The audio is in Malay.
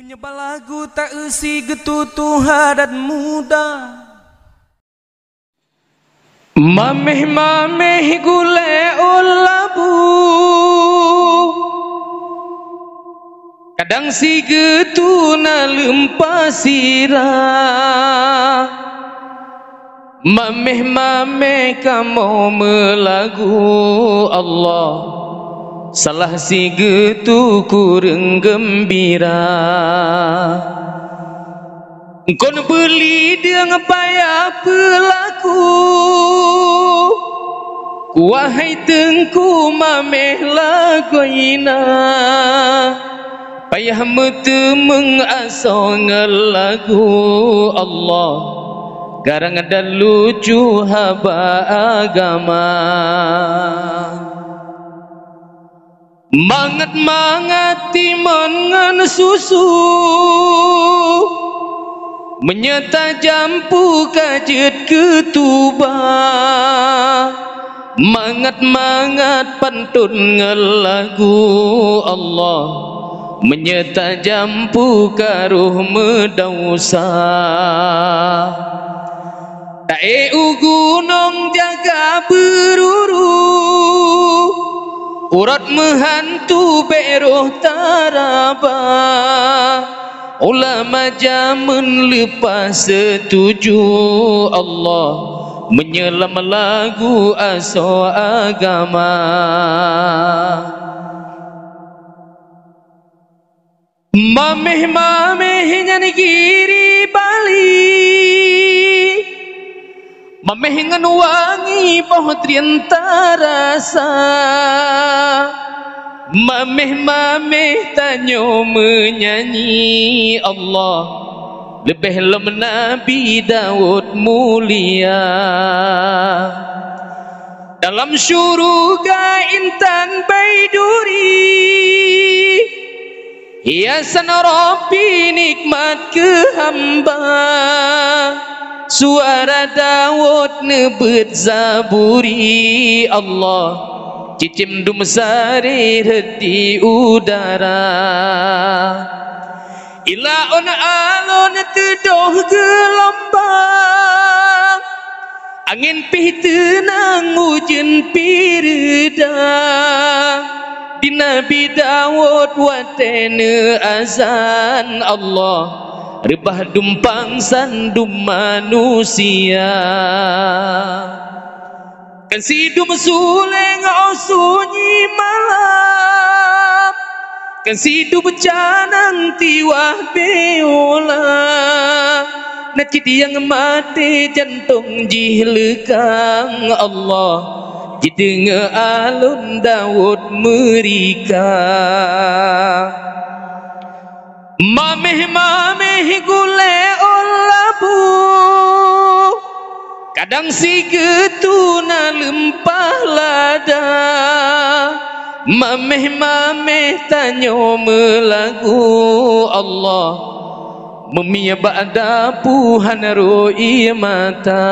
Menyebar lagu tak isi getutuha dan muda. Mameh gule ulabu, kadang si getuna lempasira. Mameh kamu melagu Allah, salah si getu kurang gembira. Kau beli dia ngepaya pelaku, wahai tengku mameh lagoina, payah metemeng asal ngelagu Allah, garang dan lucu haba agama. Mangat timan ngan susu, menyata jampu kajet ketuba. Mangat pantun ngelagu Allah, menyata jampu karuh medausa. Tae gunung jaga beruru, urat mehantu beroh taraba. Ulama zaman lepas setuju Allah, menyelam lagu aso agama. Mameh ngan kiri Bali, mameh ngan wangi pohon tarasa. Mameh tanyo menyanyi Allah, lebih lem Nabi Daud mulia. Dalam syurga intan baiduri, hiasan Rabbi nikmat ke hamba. Suara Daud nebet zaburi Allah, cicim dum sari di udara. Ila on alon tedoh gelombang, angin pih tenang hujan pirida. Di Nabi Daud watene azan Allah, rebah dumpang sandum manusia. Kan sidum suleng sunyi malam, kan sidum canang tiwah beola. Nakit yang mati jantung jihlekang Allah, jidenge alun Daud merika. Mameh gule ulabu, kadang si getuna lempah lada. Mameh tanyo melagu Allah, memia ba'da puhan roi mata.